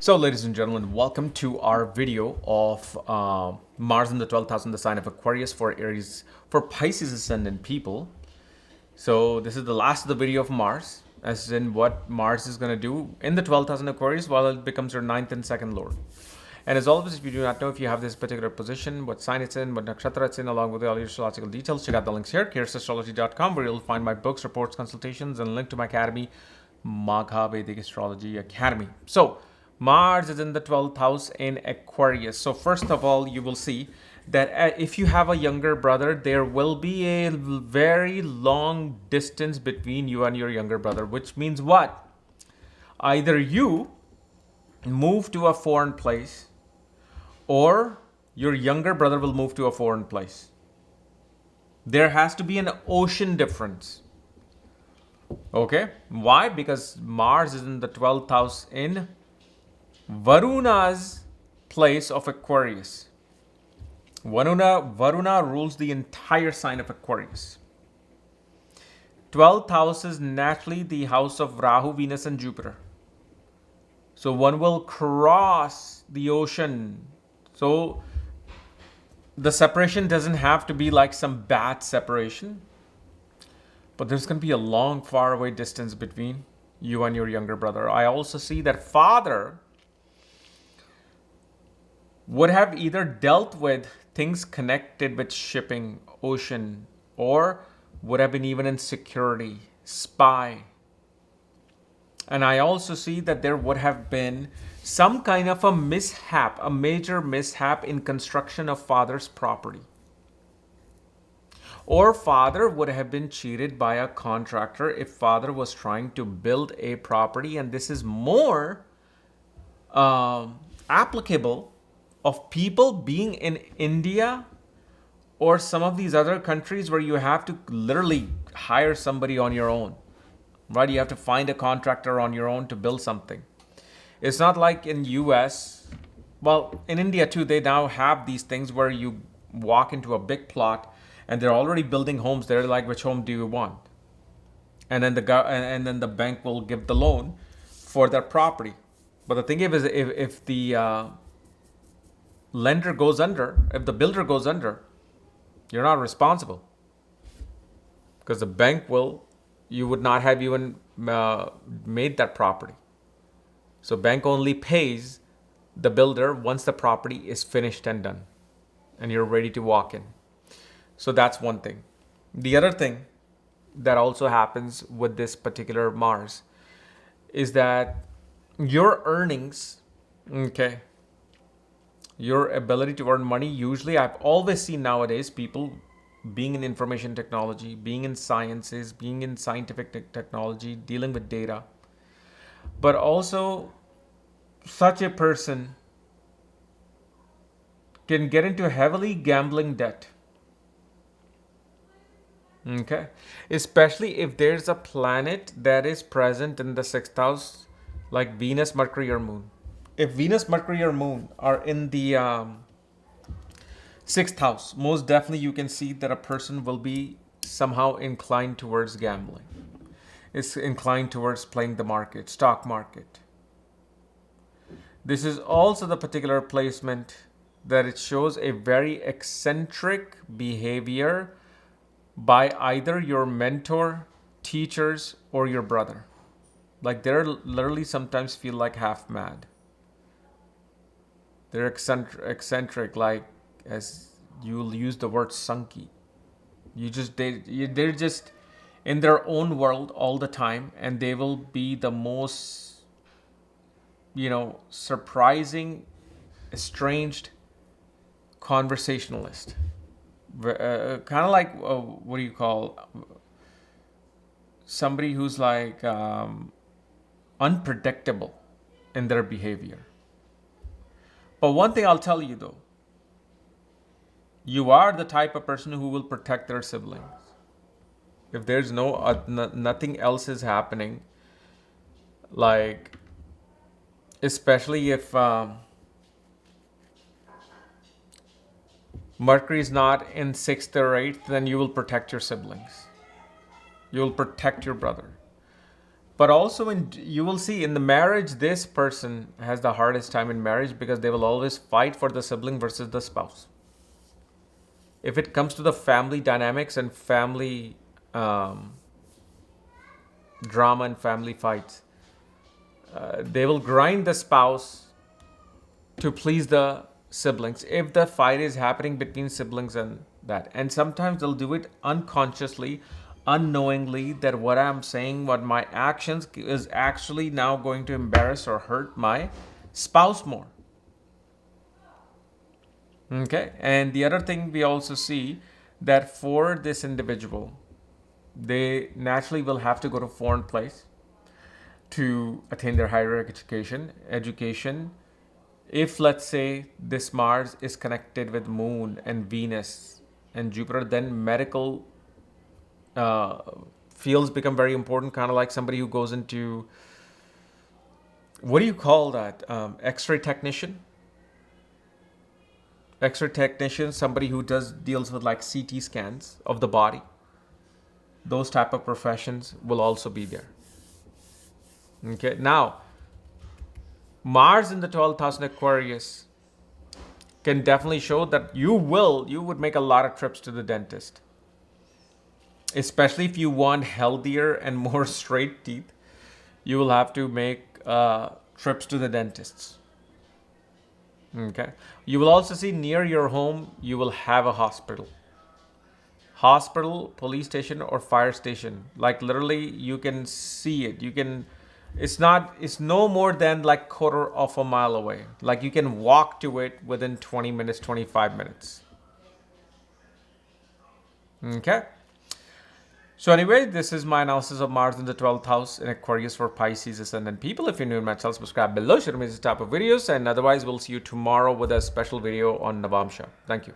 So, ladies and gentlemen, welcome to our video of Mars in the 12th house in the sign of Aquarius for Aries, for Pisces ascendant people. So, this is the last of the video of Mars, as in what Mars is going to do in the 12th house in Aquarius while it becomes your 9th and 2nd lord. And as always, if you do not know if you have this particular position, what sign it's in, what nakshatra it's in, along with all your astrological details, check out the links here, Astrology.com, where you'll find my books, reports, consultations, and a link to my academy, Magha Vedic Astrology Academy. So, Mars is in the 12th house in Aquarius. So first of all, you will see that if you have a younger brother, there will be a very long distance between you and your younger brother, which means what? Either you move to a foreign place or your younger brother will move to a foreign place. There has to be an ocean difference. Okay? Why? Because Mars is in the 12th house in Varuna's place of Aquarius. Varuna rules the entire sign of Aquarius. 12th house is naturally the house of Rahu, Venus, and Jupiter. So one will cross the ocean. So the separation doesn't have to be like some bad separation, but there's going to be a long, far away distance between you and your younger brother. I also see that father would have either dealt with things connected with shipping, ocean, or would have been even in security, spy. And I also see that there would have been some kind of a mishap, a major mishap in construction of father's property. Or father would have been cheated by a contractor if father was trying to build a property. And this is more applicable of people being in India or some of these other countries where you have to literally hire somebody on your own, right? You have to find a contractor on your own to build something. It's not like in US, well, in India too, they now have these things where you walk into a big plot and they're already building homes. They're like, which home do you want? And then the bank will give the loan for their property. But the thing is, if the lender goes under, if the builder goes under, you're not responsible, because the bank you would not have even made that property. So bank only pays the builder once the property is finished and done and you're ready to walk in. So that's one thing. The other thing that also happens with this particular Mars is that your earnings, okay, your ability to earn money, usually I've always seen nowadays people being in information technology, being in sciences, being in scientific technology, dealing with data, but also such a person can get into heavily gambling debt. Okay, especially if there's a planet that is present in the 6th house, like Venus, Mercury, or Moon. If Venus, Mercury, or Moon are in the 6th house, most definitely you can see that a person will be somehow inclined towards gambling. It's inclined towards playing the market, stock market. This is also the particular placement that it shows a very eccentric behavior by either your mentor, teachers, or your brother. Like they're literally sometimes feel like half mad. They're eccentric, like as you'll use the word sunky. They're just in their own world all the time, and they will be the most, surprising, estranged conversationalist. Kind of like what do you call somebody who's like unpredictable in their behavior. But one thing I'll tell you though, you are the type of person who will protect their siblings. If there's nothing else is happening, like especially if Mercury is not in 6th or 8th, then you will protect your siblings. You will protect your brother. But also you will see in the marriage, this person has the hardest time in marriage because they will always fight for the sibling versus the spouse. If it comes to the family dynamics and family drama and family fights, they will grind the spouse to please the siblings if the fight is happening between siblings and that. And sometimes they'll do it unconsciously, unknowingly, that what I'm saying, what my actions is actually now going to embarrass or hurt my spouse more. Okay. And the other thing we also see that for this individual, they naturally will have to go to a foreign place to attain their higher education. If, let's say, this Mars is connected with Moon and Venus and Jupiter, then medical fields become very important, kind of like somebody who goes into, what do you call that? X-ray technician? X-ray technician, somebody who deals with like CT scans of the body. Those type of professions will also be there. Okay, now Mars in the 12th house in Aquarius can definitely show that you would make a lot of trips to the dentist. Especially if you want healthier and more straight teeth, you will have to make trips to the dentists. Okay. You will also see near your home, you will have a hospital. Hospital, police station, or fire station. Like literally, you can see it. It's no more than like quarter of a mile away. Like you can walk to it within 20 minutes, 25 minutes. Okay. So anyway, this is my analysis of Mars in the 12th house in Aquarius for Pisces ascendant people. If you're new in my channel, subscribe below. Share me this type of videos. And otherwise, we'll see you tomorrow with a special video on Navamsha. Thank you.